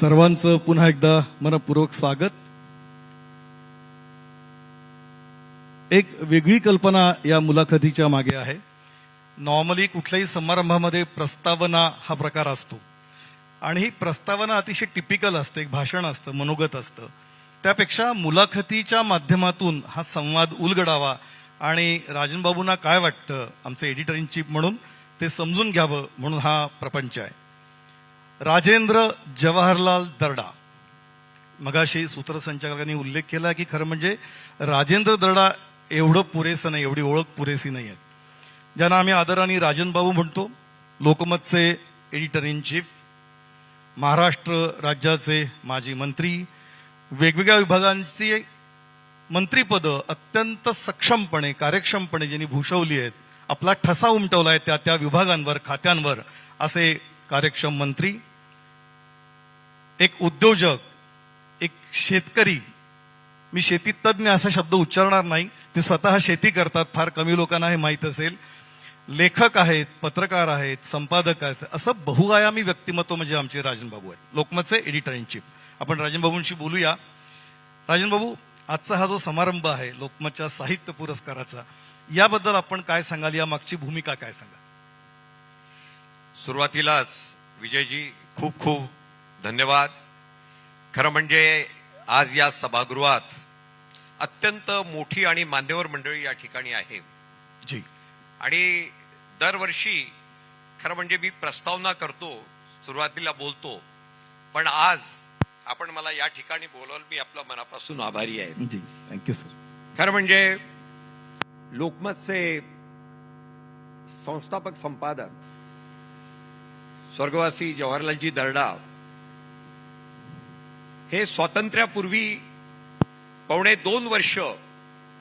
सर्वांचं पुन्हा एकदा मनपूर्वक स्वागत. एक वेगळी कल्पना या मुलाखतीच्या मागे आहे. नॉर्मली कुठल्याही समारंभामध्ये प्रस्तावना हा प्रकार असतो आणि ही प्रस्तावना अतिशय टिपिकल असते, एक भाषण असतं, मनोगत असतं. त्यापेक्षा मुलाखतीच्या माध्यमातून हा संवाद उलगडावा आणि राजनबाबूंना काय वाटतं आमचे एडिटर इन चीफ म्हणून ते समजून घ्यावं म्हणून हा प्रपंच आहे. राजेंद्र जवाहरलाल दर्डा, मगाशी सूत्रसंचालकांनी उल्लेख केला की खरं म्हणजे राजेंद्र दर्डा एवढं पुरेसं नाही, एवढी ओळख पुरेसी नाही आहे. ज्यांना आम्ही आदराने राजनबाबू म्हणतो, लोकमतचे एडिटर इन चीफ, महाराष्ट्र राज्याचे माजी मंत्री, वेगवेगळ्या विभागांची मंत्रीपदं अत्यंत सक्षमपणे कार्यक्षमपणे ज्यांनी भूषवली आहेत, आपला ठसा उमटवला आहे त्या त्या विभागांवर खात्यांवर, असे कार्यक्षम मंत्री, एक उद्योजक, एक शेतकरी. मी शेती तज्ञ असा शब्द उच्चारणार नाही, ते स्वतः शेती करतात, फार कमी लोकांना हे माहीत असेल. लेखक आहेत, पत्रकार आहेत, संपादक आहेत, असं बहुआयामी व्यक्तिमत्व म्हणजे आमचे राजनबाबू आहेत, लोकमतचे एडिटर इन चीफ. आपण राजनबाबूंशी बोलूया. राजनबाबू, आजचा हा जो समारंभ आहे लोकमतच्या साहित्य पुरस्काराचा, याबद्दल आपण काय सांगाल, या मागची भूमिका काय सांगाल? सुरुवातीलाच विजयजी खूप खूप धन्यवाद. खरं म्हणजे आज या सभागृहात अत्यंत मोठी आणि मान्यवर मंडळी या ठिकाणी आहे जी. आणि दरवर्षी खरं म्हणजे मी प्रस्तावना करतो, सुरुवातीला बोलतो, पण आज आपण मला या ठिकाणी बोलवलं, मी आपल्या मनापासून आभारी आहे. जी, थँक्यू सर. खरं म्हणजे लोकमतचे संस्थापक संपादक स्वर्गवासी जवाहरलालजी दर्डा हे स्वातंत्र्यापूर्वी 2.25 वर्ष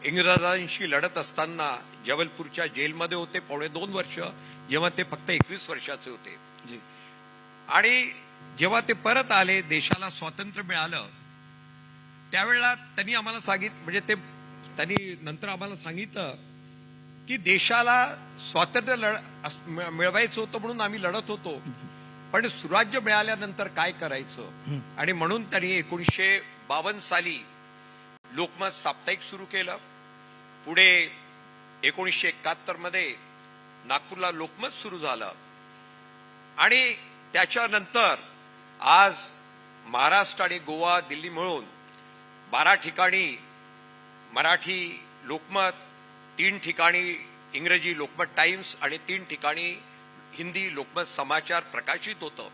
इंग्रजांशी लढत असताना जबलपूरच्या जेलमध्ये होते. 2.25 वर्ष, जेव्हा ते फक्त 21 वर्षाचे होते. आणि जेव्हा ते परत आले, देशाला स्वातंत्र्य मिळालं, त्यावेळेला त्यांनी आम्हाला सांगितलं, म्हणजे त्यांनी नंतर आम्हाला सांगितलं की देशाला स्वातंत्र्य मिळवायचं होतं म्हणून आम्ही लढत होतो, पण सुराज्य मिळाल्यानंतर काय करायचं. आणि म्हणून त्यांनी 1952 साली लोकमत साप्ताहिक सुरू केलं. पुढे 1971 मध्ये नागपूरला लोकमत सुरू झालं आणि त्याच्यानंतर आज महाराष्ट्र आणि गोवा, दिल्ली मिळून 12 ठिकाणी मराठी लोकमत, 3 ठिकाणी इंग्रजी लोकमत टाइम्स आणि 3 ठिकाणी हिंदी लोकमत समाचार प्रकाशित होतं.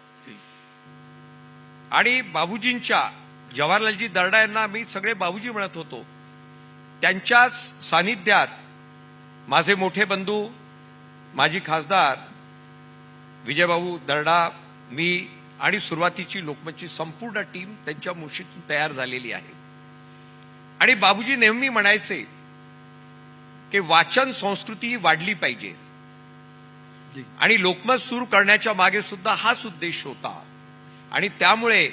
आणि बाबूजींच्या, जवाहरलालजी दर्डा यांना मी सगळे बाबूजी म्हणत होतो, त्यांच्याच सानिध्यात माझे मोठे बंधू माजी खासदार विजयबाबू दर्डा, मी आणि सुरुवातीची लोकमतची संपूर्ण टीम त्यांच्या मुशीतून तयार झालेली आहे. आणि बाबूजी नेहमी म्हणायचे की वाचन संस्कृती वाढली पाहिजे आणि लोकमत सुरू करण्याच्या मागे सुद्धा हाच उद्देश होता. आणि त्यामुळे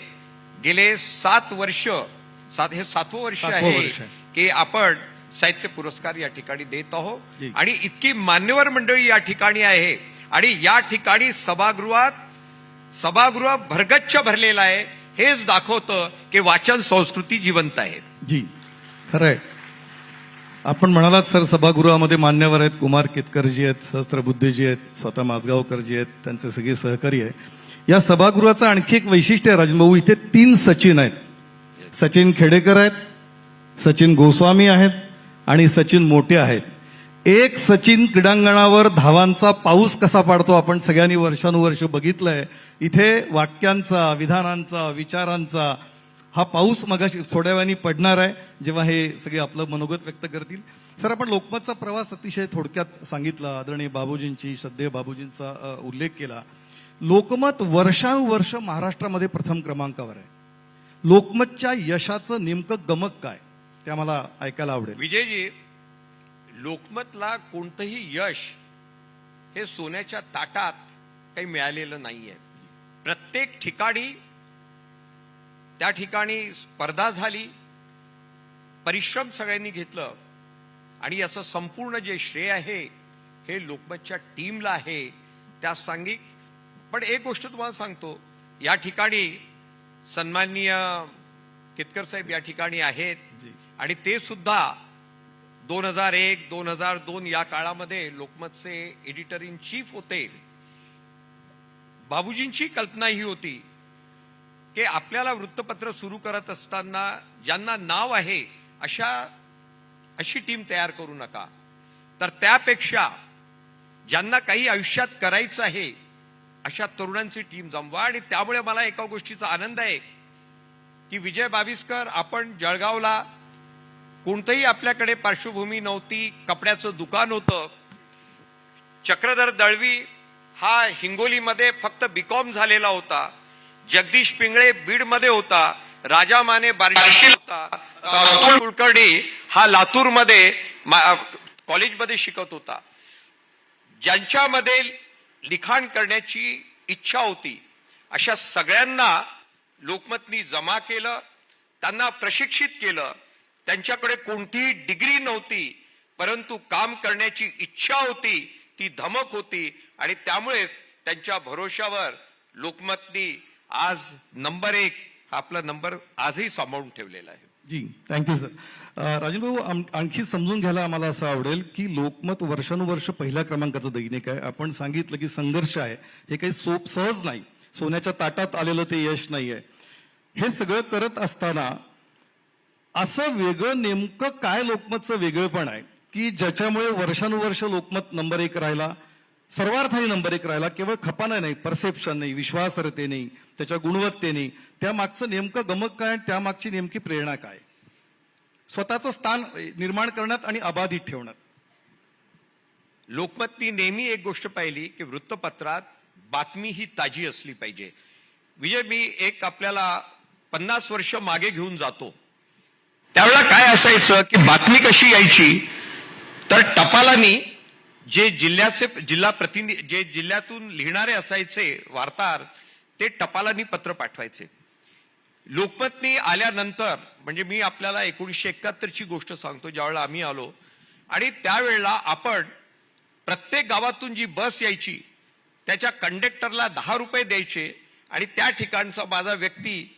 गेले 7 वर्ष, हे 7वं वर्ष आहे की आपण साहित्य पुरस्कार या ठिकाणी देत आहोत. आणि इतकी मान्यवर मंडळी या ठिकाणी आहे आणि या ठिकाणी सभागृह भरगच्च भरलेला आहे. हेच दाखवतं की वाचन संस्कृती जिवंत आहे. जी, खरंय. आपण म्हणालात सर, सभागृहामध्ये मान्यवर आहेत, कुमार केतकरजी आहेत, सहस्त्रबुद्धेजी आहेत, स्वतः माझगावकरजी आहेत, त्यांचे सगळे सहकारी आहे. या सभागृहाचं आणखी एक वैशिष्ट्य आहे राजनबाबू, इथे 3 सचिन आहेत. सचिन खेडेकर आहेत, सचिन गोस्वामी आहेत आणि सचिन मोटे आहेत. एक सचिन क्रीडांगणावर धावांचा पाऊस कसा पाडतो आपण सगळ्यांनी वर्षानुवर्ष बघितलंय. इथे वाक्यांचा, विधानांचा, विचारांचा हा पाऊस मगाशी थोड्या वेळाने पडणार आहे, जेव्हा हे सगळे आपलं मनोगत व्यक्त करतील. सर, आपण लोकमतचा प्रवास अतिशय थोडक्यात सांगितला, आदरणीय बाबूजींची, श्रद्धेय बाबूजींचा उल्लेख केला. लोकमत वर्षानुवर्ष महाराष्ट्रामध्ये प्रथम क्रमांकावर आहे. लोकमतच्या यशाचं नेमकं गमक काय, ते आम्हाला ऐकायला आवडेल. विजयजी, लोकमतला कोणतंही यश हे सोन्याच्या ताटात काही मिळालेलं नाहीये. प्रत्येक ठिकाणी त्या ठिकाणी स्पर्धा झाली, परिश्रम सगळ्यांनी घेतलं आणि याचं संपूर्ण जे श्रेय आहे हे लोकमतच्या टीमला आहे. त्या सांगिक. पण एक गोष्ट तुम्हाला सांगतो, या ठिकाणी सन्माननीय केतकर साहेब या ठिकाणी आहेत जी. आणि ते सुद्धा 2001 2002 या काळामध्ये लोकमतचे एडिटर इन चीफ होते. बाबूजींची कल्पना ही होती की आपल्याला वृत्तपत्र सुरू करत असताना ज्यांना नाव आहे अशी टीम तयार करू नका, तर त्यापेक्षा ज्यांना काही आयुष्यात करायचं आहे अशा तरुणांची टीम जमवा. आणि त्यामुळे मला एका गोष्टीचा आनंद आहे की विजय बाविस्कर, आपण जळगावला कोणतंही आपल्याकडे पार्श्वभूमी नव्हती, कपड्याचं दुकान होतं. चक्रधर दळवी हा हिंगोलीमध्ये फक्त बीकॉम झालेला होता. जगदीश पिंगळे बीडमध्ये होता. राजा माने बार्शी होता. अतुल कुलकर्णी हा लातूरमध्ये कॉलेजमध्ये शिकत होता. ज्यांच्यामध्ये लिखाण करण्याची इच्छा होती अशा सगळ्यांना लोकमतनी जमा केलं, त्यांना प्रशिक्षित केलं. त्यांच्याकडे कोणतीही डिग्री नव्हती, परंतु काम करण्याची इच्छा होती, ती धमक होती आणि त्यामुळेच त्यांच्या भरोशावर लोकमतनी आज नंबर 1 हा आपला नंबर आजही सांभाळून ठेवलेला आहे. जी, थँक्यू सर. राजेंद्र भाऊ, आणखी समजून घ्यायला आम्हाला असं आवडेल की लोकमत वर्षानुवर्ष पहिल्या क्रमांकाचं दैनिक आहे. आपण सांगितलं की संघर्ष आहे, हे काही सहज नाही, सोन्याच्या ताटात आलेलं ते यश नाहीये. हे सगळं करत असताना असं वेगळं नेमकं काय लोकमतचं वेगळेपण आहे की ज्याच्यामुळे वर्षानुवर्ष लोकमत नंबर 1 राहिला, सर्वार्थाने नंबर 1 राहिला? केवळ खपाना नाही, परसेप्शन नाही, विश्वासार्हते नाही, त्याच्या गुणवत्तेने. त्या मागचं नेमकं गमक काय, त्या मागची नेमकी प्रेरणा काय, स्वतःचं स्थान निर्माण करण्यात आणि अबाधित ठेवण्यात? लोकमतनी नेहमी एक गोष्ट पाहिली की वृत्तपत्रात बातमी ही ताजी असली पाहिजे. विजय, मी एक आपल्याला 50 वर्ष मागे घेऊन जातो. त्यावेळेला काय असायचं की बातमी कशी यायची, तर टपालानी जे जिल्हा प्रतिनिधी, जे जिल्ह्यातून लिहिणारे असायचे वार्ताहर, ते टपालानी पत्र पाठवायचे. लोकमतनी आल्यानंतर, म्हणजे मी आपल्याला 1971 ची गोष्ट सांगतो, ज्यावेळेला आम्ही आलो आणि त्यावेळेला आपण प्रत्येक गावातून जी बस यायची त्याच्या कंडक्टरला 10 रुपये द्यायचे आणि त्या ठिकाणचा माझा व्यक्ती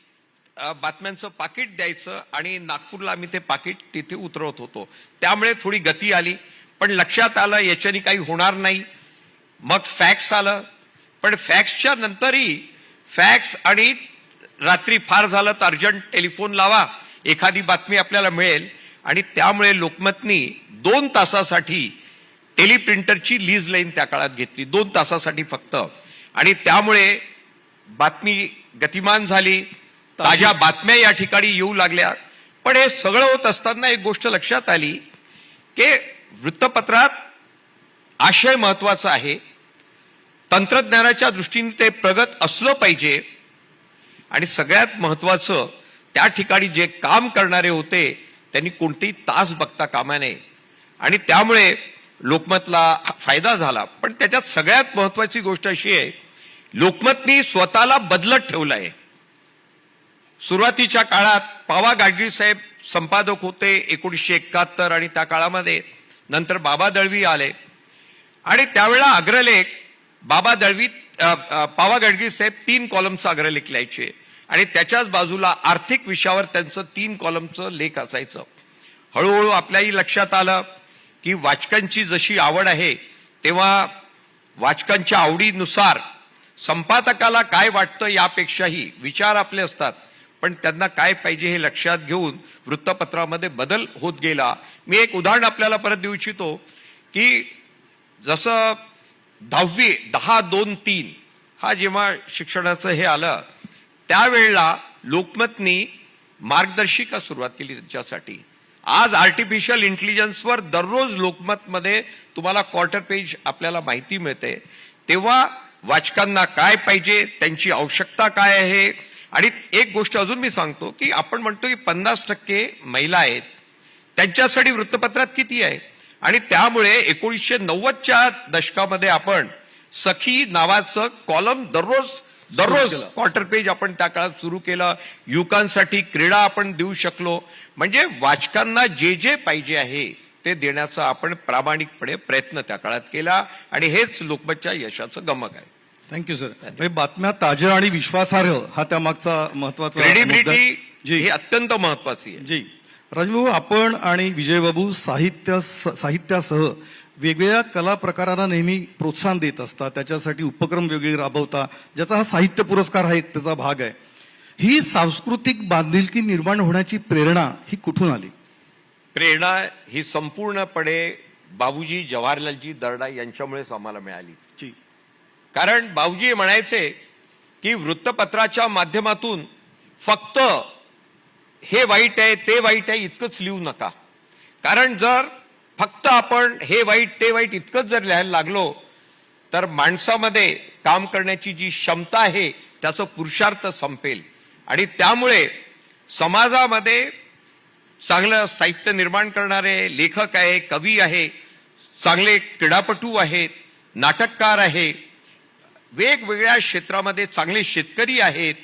बातम्यांचं पाकिट द्यायचं आणि नागपूरला आम्ही ते पाकिट तिथे उतरवत होतो. त्यामुळे थोडी गती आली, पण लक्षात आलं याच्याने काही होणार नाही. मग फॅक्स आलं, पण फॅक्सच्या नंतरही फॅक्स आणि रात्री फार झालं तर अर्जंट टेलिफोन लावा, एखादी बातमी आपल्याला मिळेल. आणि त्यामुळे लोकमतनी 2 तासासाठी टेलिप्रिंटरची लीज लाईन त्या काळात घेतली, 2 तासासाठी फक्त. आणि त्यामुळे बातमी गतिमान झाली, ताज्या बातम्या या ठिकाणी येऊ लागल्या. पण हे सगळं होत असताना एक गोष्ट लक्षात आली की वृत्तपत्रात आशय महत्वाचा आहे, तंत्रज्ञानाच्या दृष्टीने ते प्रगत असलं पाहिजे आणि सगळ्यात महत्वाचं त्या ठिकाणी जे काम करणारे होते त्यांनी कोणतेही तास बघता कामा नये. आणि त्यामुळे लोकमतला फायदा झाला. पण त्याच्यात सगळ्यात महत्वाची गोष्ट अशी आहे, लोकमतनी स्वतःला बदलत ठेवलं आहे. सुरुवातीच्या काळात पावा गाडगीळ साहेब संपादक होते 1971 आणि त्या काळामध्ये. नंतर बाबा दळवी आले आणि त्यावेळेला अग्रलेख बाबा दळवी, पावा गाडगीळ साहेब 3 कॉलमचा अग्रलेख लिहायचे आणि त्याच्याच बाजूला आर्थिक विषयावर त्यांचं 3 कॉलमचं लेख असायचं. हळूहळू आपल्याही लक्षात आलं की वाचकांची जशी आवड आहे तेव्हा वाचकांच्या आवडीनुसार संपादकाला काय वाटतं यापेक्षाही विचार आपले असतात, पण त्यांना काय पाहिजे हे लक्षात घेऊन वृत्तपत्रामध्ये बदल होत गेला. मी एक उदाहरण आपल्याला परत देऊ इच्छितो की जसं 10-2-3 हा जेव्हा शिक्षणाचं हे आलं त्यावेळेला लोकमतनी मार्गदर्शिका सुरुवात केली त्यांच्यासाठी. आज आर्टिफिशियल इंटेलिजन्सवर दररोज लोकमतमध्ये तुम्हाला क्वार्टर पेज आपल्याला माहिती मिळते. तेव्हा वाचकांना काय पाहिजे, त्यांची आवश्यकता काय आहे. आणि एक गोष्ट अजून मी सांगतो की आपण म्हणतो की 50% महिला आहेत, त्यांच्यासाठी वृत्तपत्रात किती आहे. आणि त्यामुळे 1990च्या दशकामध्ये आपण सखी नावाचं कॉलम दररोज क्वार्टर पेज आपण त्या काळात सुरू केलं. युवकांसाठी क्रीडा आपण देऊ शकलो. म्हणजे वाचकांना जे जे पाहिजे आहे ते देण्याचा आपण प्रामाणिकपणे प्रयत्न त्या काळात केला आणि हेच लोकमतच्या यशाचं गमक आहे. Thank you sir. म्हणजे बातम्या ताज्या आणि विश्वासार्ह हा त्यामागचा महत्वाचा मुद्दा आहे. क्रेडिबिलिटी जी ही अत्यंत महत्वाची आहे. जी राजभाऊ, आपण आणि विजयबाबू साहित्यासह वेगवेगळ्या कला प्रकारांना नेहमी प्रोत्साहन देत असतात, त्याच्यासाठी उपक्रम वेगवेगळे राबवता, ज्याचा हा साहित्य पुरस्कार हा एक त्याचा भाग आहे. ही सांस्कृतिक बांधिलकी निर्माण होण्याची प्रेरणा ही कुठून आली? प्रेरणा ही संपूर्णपणे बाबूजी जवाहरलालजी दर्डा यांच्यामुळेच आम्हाला मिळाली. जी कारण बाबूजी म्हणायचे की वृत्तपत्राच्या माध्यमातून फक्त हे वाईट आहे ते वाईट आहे इतकंच लिहू नका. कारण जर फक्त आपण हे वाईट ते वाईट इतकंच जर लिहायला लागलो तर माणसामध्ये काम करण्याची जी क्षमता आहे त्याचं पुरुषार्थ संपेल. आणि त्यामुळे समाजामध्ये चांगलं साहित्य निर्माण करणारे लेखक आहे, कवी आहे, चांगले क्रीडापटू आहेत, नाटककार आहे, वेगवेगळ्या क्षेत्रामध्ये चांगले शेतकरी आहेत,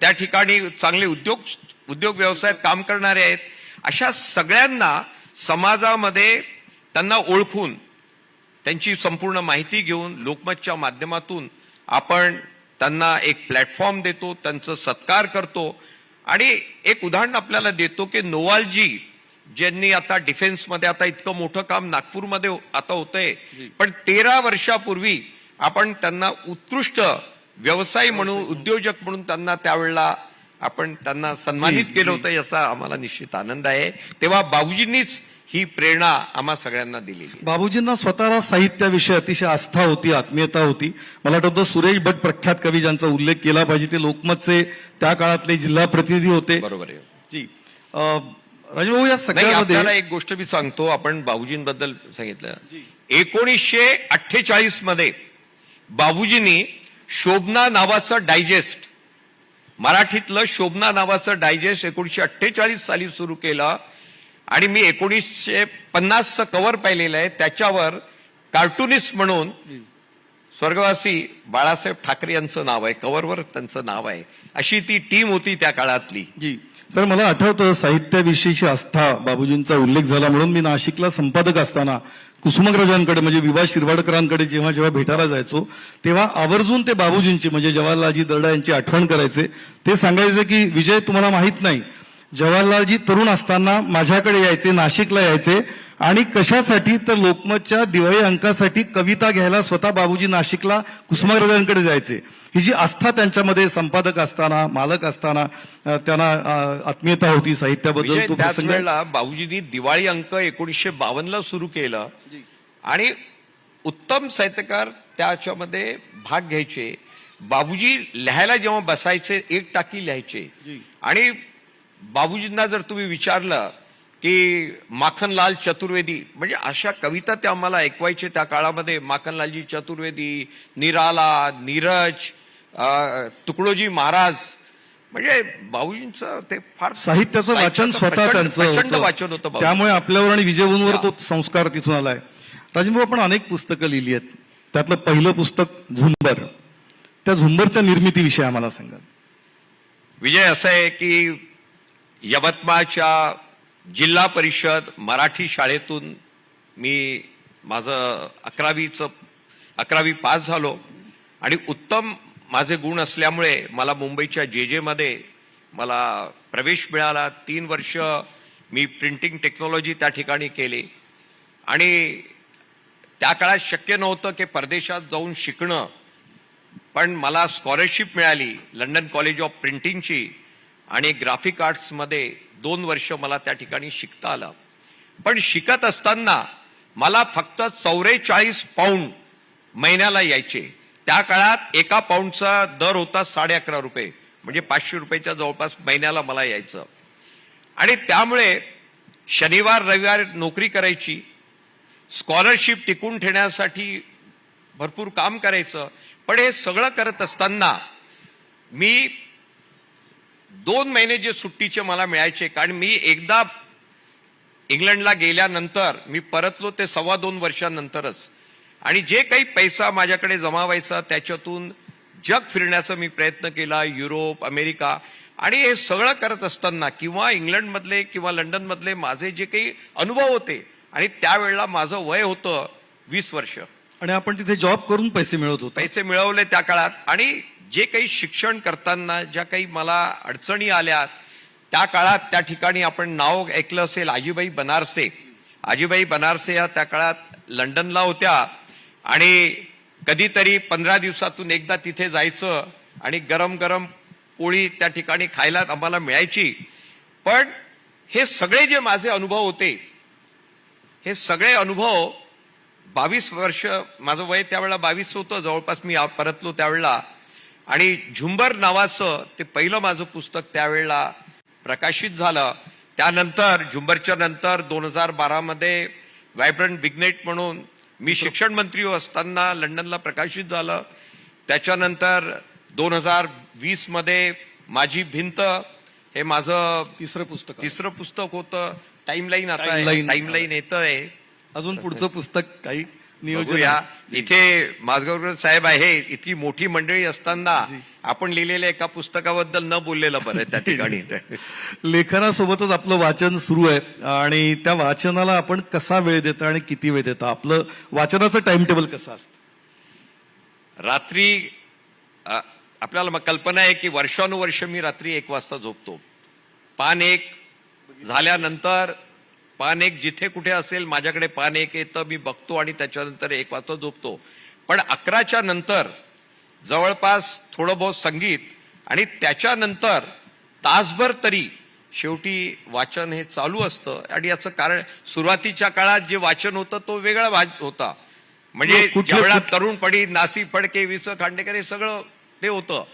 त्या ठिकाणी चांगले उद्योग व्यवसायात काम करणारे आहेत. अशा सगळ्यांना समाजामध्ये त्यांना ओळखून त्यांची संपूर्ण माहिती घेऊन लोकमतच्या माध्यमातून आपण त्यांना एक प्लॅटफॉर्म देतो, त्यांचा सत्कार करतो. आणि एक उदाहरण आपल्याला देतो की नोवालजी ज्यांनी आता डिफेन्समध्ये आता इतकं मोठं काम नागपूरमध्ये आता होतंय, पण 13 वर्षापूर्वी आपण त्यांना उत्कृष्ट व्यवसायी म्हणून उद्योजक म्हणून त्यांना त्यावेळेला आपण त्यांना सन्मानित केलं होतं, याचा आम्हाला निश्चित आनंद आहे. तेव्हा बाबूजींनीच ही प्रेरणा आम्हा सगळ्यांना दिलेली. बाबूजींना स्वतःला साहित्याविषयी अतिशय आस्था होती, आत्मीयता होती. मला वाटतं सुरेश भट प्रख्यात कवी ज्यांचा उल्लेख केला पाहिजे ते लोकमतचे त्या काळातले जिल्हा प्रतिनिधी होते. बरोबर आहे. जी राजभाऊ, या नाही, सगळ्यामध्ये आपल्याला एक गोष्ट मी सांगतो, आपण बाबूजींबद्दल सांगितलं. 1948 मध्ये बाबूजींनी शोभना नावाचं डायजेस्ट, मराठीतलं शोभना नावाचं डायजेस्ट 1948 साली सुरू केलं. आणि मी 1950चं कव्हर पाहिलेलं आहे. त्याच्यावर कार्टुनिस्ट म्हणून स्वर्गवासी बाळासाहेब ठाकरे यांचं नाव आहे, कव्हरवर त्यांचं नाव आहे. अशी ती टीम होती त्या काळातली. जी सर, मला आठवतं साहित्याविषयीची आस्था बाबूजींचा उल्लेख झाला म्हणून मी नाशिकला संपादक असताना कुसुमाग्रजांकडे म्हणजे विभा शिरवाडकरांकडे जेव्हा भेटायला जायचो तेव्हा आवर्जून ते बाबूजींची म्हणजे जवाहरलालजी दर्डा यांची आठवण करायचे. ते सांगायचे की विजय, तुम्हाला माहित नाही, जवाहरलालजी तरुण असताना माझ्याकडे यायचे, नाशिकला यायचे आणि कशासाठी तर लोकमतच्या दिवाळी अंकासाठी कविता घ्यायला स्वतः बाबूजी नाशिकला कुसुमाग्रजांकडे जायचे. ही जी आस्था त्यांच्यामध्ये संपादक असताना, मालक असताना त्यांना आत्मीयता होती साहित्याबद्दल. तो त्याच प्रसंग वेळेला बाबूजींनी दिवाळी अंक 1952ला सुरू केलं आणि उत्तम साहित्यकार त्याच्यामध्ये भाग घ्यायचे. बाबूजी लिहायला जेव्हा बसायचे एक टाकी लिहायचे. आणि बाबूजींना जर तुम्ही विचारलं की माखनलाल चतुर्वेदी, म्हणजे अशा कविता ते आम्हाला ऐकवायचे त्या काळामध्ये. माखनलालजी चतुर्वेदी, निराला, नीरज, तुकडोजी महाराज, म्हणजे बाबूजींचं ते फार साहित्याचं वाचन स्वतः त्यांचं वाचन होतं. त्यामुळे आपल्यावर आणि विजयवंतवर तो संस्कार तिथून आलाय. राजभाऊ, आपण अनेक पुस्तकं लिहिली आहेत, त्यातलं पहिलं पुस्तक झुंबर, त्या झुंबरच्या निर्मितीविषयी आम्हाला सांगा. विजय असं आहे की यवतमाळच्या जिल्हा परिषद मराठी शाळेतून मी माझं 11वी पास झालो आणि उत्तम माझे गुण असल्यामुळे मला मुंबईच्या जे मध्ये मला प्रवेश मिळाला. 3 वर्ष मी प्रिंटिंग टेक्नॉलॉजी त्या ठिकाणी केली. आणि त्या काळात शक्य नव्हतं की परदेशात जाऊन शिकणं, पण मला स्कॉलरशिप मिळाली लंडन कॉलेज ऑफ प्रिंटिंगची आणि ग्राफिक आर्ट्समध्ये 2 वर्ष मला त्या ठिकाणी शिकता आलं. पण शिकत असताना मला फक्त 44 पाऊंड महिन्याला यायचे. त्या काळात 1 पाऊंडचा दर होता 11.5 रुपये, म्हणजे 500 रुपयाच्या जवळपास महिन्याला मला यायचं. आणि त्यामुळे शनिवार रविवार नोकरी करायची, स्कॉलरशिप टिकून ठेवण्यासाठी भरपूर काम करायचं. पण हे सगळं करत असताना मी 2 महिने जे सुट्टीचे मला मिळायचे, कारण मी एकदा इंग्लंडला गेल्यानंतर मी परतलो ते 2.25 वर्षांनंतरच. आणि जे काही पैसा माझ्याकडे जमा व्हायचा त्याच्यातून जग फिरण्याचा मी प्रयत्न केला, युरोप, अमेरिका. आणि हे सगळं करत असताना किंवा इंग्लंडमधले किंवा लंडनमधले माझे जे काही अनुभव होते, आणि त्यावेळेला माझं वय होतं 20 वर्ष. आणि आपण तिथे जॉब करून पैसे मिळवत होतो. पैसे मिळवले त्या काळात. आणि जे काही शिक्षण करताना ज्या काही मला अडचणी आल्या त्या काळात, त्या ठिकाणी आपण नाव ऐकलं असेल आजीबाई बनारसे. आजीबाई बनारसे या त्या काळात लंडनला होत्या आणि कधीतरी 15 दिवसातून एकदा तिथे जायचं आणि गरम गरम पोळी त्या ठिकाणी खायला आम्हाला मिळायची. पण हे सगळे जे माझे अनुभव होते, हे सगळे अनुभव 22 वर्ष माझं वय त्यावेळेला 22 होतं जवळपास, मी परतलो त्यावेळेला. आणि झुंबर नावाचं ते पहिलं माझं पुस्तक त्यावेळेला प्रकाशित झालं. त्यानंतर झुंबरच्या नंतर 2012 मध्ये व्हायब्रंट बिगनेट म्हणून मी शिक्षण मंत्री असताना लंडनला प्रकाशित झालं. त्याच्यानंतर 2020 मध्ये माझी भिंत हे माझं तिसरं पुस्तक होतं. टाइमलाईन आता टाइमलाईन येतंय. अजून पुढचं पुस्तक काही नियोजन बघूया. आहे? इथे माजगावकर साहेब आहे, इतकी मोठी मंडळी असताना आपण लिहिलेल्या एका पुस्तकाबद्दल न बोललेलं बरं त्या ठिकाणी. लेखनासोबतच आपलं वाचन सुरू आहे आणि त्या वाचनाला आपण कसा वेळ देता आणि किती वेळ देता? आपलं वाचनाचं टाइम टेबल कसं असतं? रात्री आपल्याला कल्पना आहे की वर्षानुवर्ष मी रात्री 1 वाजता झोपतो. पान 1 झाल्यानंतर पान 1 जिथे कुठे असेल माझ्याकडे पान 1 येतं, मी बघतो आणि त्याच्यानंतर 1 वाजता झोपतो. पण 11च्या नंतर जवळपास थोडं बहुत संगीत आणि त्याच्यानंतर तासभर तरी शेवटी वाचन हे चालू असतं. आणि याचं कारण सुरुवातीच्या काळात जे वाचन होतं तो वेगळा होता. म्हणजे ज्यावेळेला तरुणपणी नासी फडके, वि. स. खांडेकर हे सगळं ते होतं.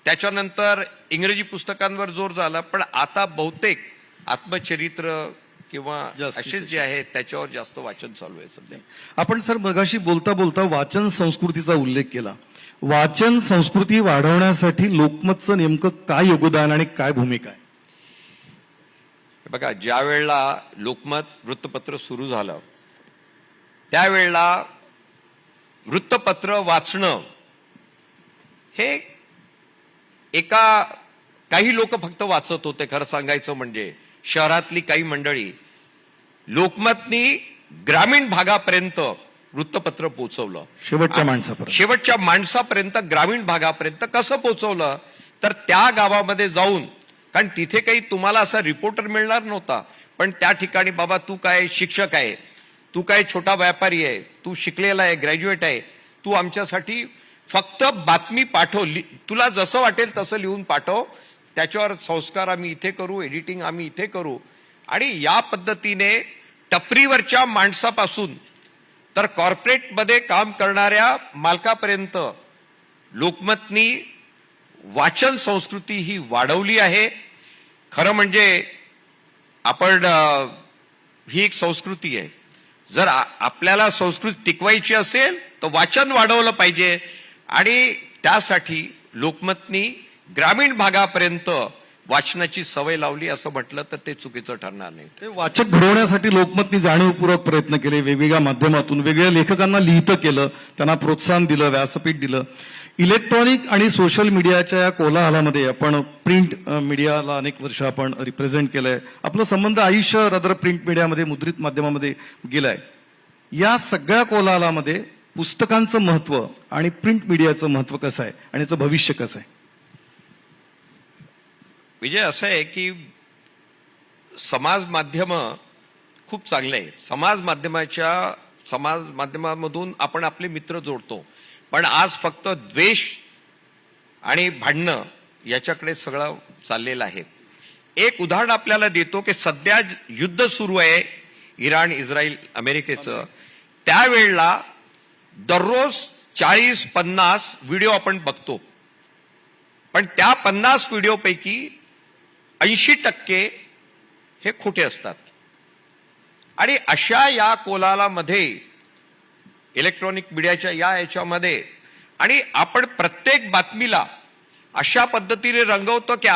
त्याच्यानंतर इंग्रजी पुस्तकांवर जोर झाला. पण आता बहुतेक आत्मचरित्र किंवा असेच जे आहेत त्याच्यावर जास्त वाचन चालू आहे सध्या. आपण सर मगाशी बोलता बोलता वाचन संस्कृतीचा उल्लेख केला. वाचन संस्कृती वाढवण्यासाठी लोकमतचं नेमकं काय योगदान आणि काय भूमिका आहे? बघा, ज्या वेळेला लोकमत वृत्तपत्र सुरू झालं त्यावेळेला वृत्तपत्र वाचणं हे काही लोक फक्त वाचत होते. खरं सांगायचं म्हणजे शहरातली काही मंडळी. लोकमतनी ग्रामीण भागापर्यंत वृत्तपत्र पोहोचवलं. शेवटच्या माणसापर्यंत ग्रामीण भागापर्यंत कसं पोहोचवलं? तर त्या गावामध्ये जाऊन, कारण तिथे काही तुम्हाला असा रिपोर्टर मिळणार नव्हता, पण त्या ठिकाणी बाबा तू काय शिक्षक आहे, तू काय छोटा व्यापारी आहे, तू शिकलेला आहे, ग्रॅज्युएट आहे, तू आमच्यासाठी फक्त बातमी पाठव, तुला जसं वाटेल तसं लिहून पाठव, त्याच्यावर संस्कार आम्ही इथे करू, एडिटिंग आम्ही इथे करू. आणि या पद्धतीने टपरीवरच्या माणसापासून तर कॉर्पोरेटमध्ये काम करणाऱ्या मालकापर्यंत लोकमतनी वाचन संस्कृती ही वाढवली आहे. खरं म्हणजे आपण ही एक संस्कृती आहे. जर आपल्याला संस्कृती टिकवायची असेल तर वाचन वाढवलं पाहिजे. आणि त्यासाठी लोकमतनी ग्रामीण भागापर्यंत वाचनाची सवय लावली असं म्हटलं तर ते चुकीचं ठरणार नाही. ते वाचक घडवण्यासाठी लोकमतनी जाणीवपूर्वक प्रयत्न केले. वेगवेगळ्या माध्यमातून वेगवेगळ्या लेखकांना लिहितं केलं, त्यांना प्रोत्साहन दिलं, व्यासपीठ दिलं. इलेक्ट्रॉनिक आणि सोशल मीडियाच्या या कोलाहलामध्ये आपण प्रिंट मीडियाला अनेक वर्ष आपण रिप्रेझेंट केलंय. आपलं संबंध आयुष्य रादर प्रिंट मीडियामध्ये, मुद्रित माध्यमामध्ये गेलाय. या सगळ्या कोलाहलामध्ये पुस्तकांचं महत्व आणि प्रिंट मीडियाचं महत्व कसं आहे आणि याचं भविष्य कसं आहे? विजय, असं आहे की समाज माध्यम खूप चांगले आहे. समाज माध्यमामधून आपण आपले मित्र जोडतो. पण आज फक्त द्वेष आणि भांडणं याच्याकडे सगळं चाललेलं आहे. एक उदाहरण आपल्याला देतो की सध्या युद्ध सुरू आहे इराण, इस्रायल, अमेरिकेचं. त्यावेळेला दररोज 40-50 व्हिडिओ आपण बघतो. पण त्या 50 व्हिडिओपैकी 80% हे खोटे असतात. आणि अशा या कोलाहलामध्ये, इलेक्ट्रॉनिक मीडियाच्या या याच्यामध्ये, आणि आपण प्रत्येक बातमीला अशा पद्धतीने रंगवतो की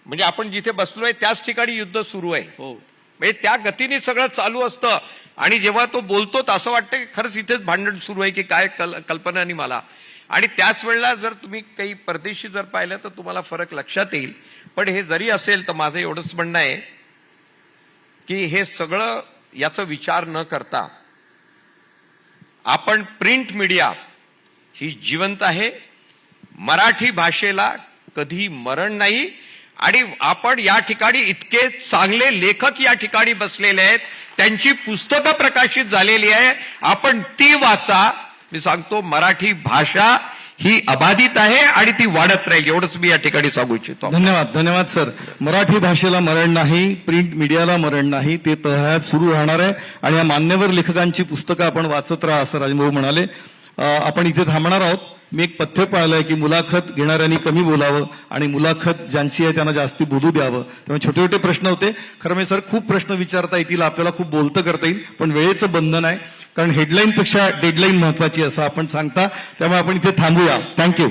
म्हणजे आपण जिथे बसलोय त्याच ठिकाणी युद्ध सुरू आहे. म्हणजे त्या गतीने सगळं चालू असतं. आणि जेव्हा तो बोलतो तर असं वाटतं की खरंच इथेच भांडण सुरू आहे की काय, कल्पना नाही मला. आणि त्याच वेळेला जर तुम्ही काही परदेशी जर पाहिलं तर तुम्हाला फरक लक्षात येईल. पण हे जरी असेल तर माझं एवढंच म्हणणं आहे की हे सगळं याचा विचार न करता आपण प्रिंट मीडिया ही जिवंत आहे. मराठी भाषेला कधी मरण नाही. आणि आपण या ठिकाणी इतके चांगले लेखक या ठिकाणी बसलेले आहेत, त्यांची पुस्तकं प्रकाशित झालेली आहे. आपण ती वाचा. मी सांगतो, मराठी भाषा ही अबाधित आहे आणि ती वाढत राहील, एवढंच मी या ठिकाणी सांगू इच्छितो. धन्यवाद सर. मराठी भाषेला मरण नाही, प्रिंट मीडियाला मरण नाही, ते तहत सुरू राहणार आहे. आणि या मान्यवर लेखकांची पुस्तकं आपण वाचत राहा असं राजभाऊ म्हणाले. आपण इथे थांबणार आहोत. मी एक पथ्य पाळलंय की मुलाखत घेणाऱ्यांनी कमी बोलावं आणि मुलाखत ज्यांची आहे त्यांना जास्ती बोलू द्यावं. त्यामुळे छोटे छोटे प्रश्न होते. खरं म्हणजे सर खूप प्रश्न विचारता येतील, आपल्याला खूप बोलतं करता येईल, पण वेळेचं बंधन आहे. कारण हेडलाईन पेक्षा डेडलाईन महत्वाची असं आपण सांगता. त्यामुळे आपण इथे थांबूया. थँक्यू.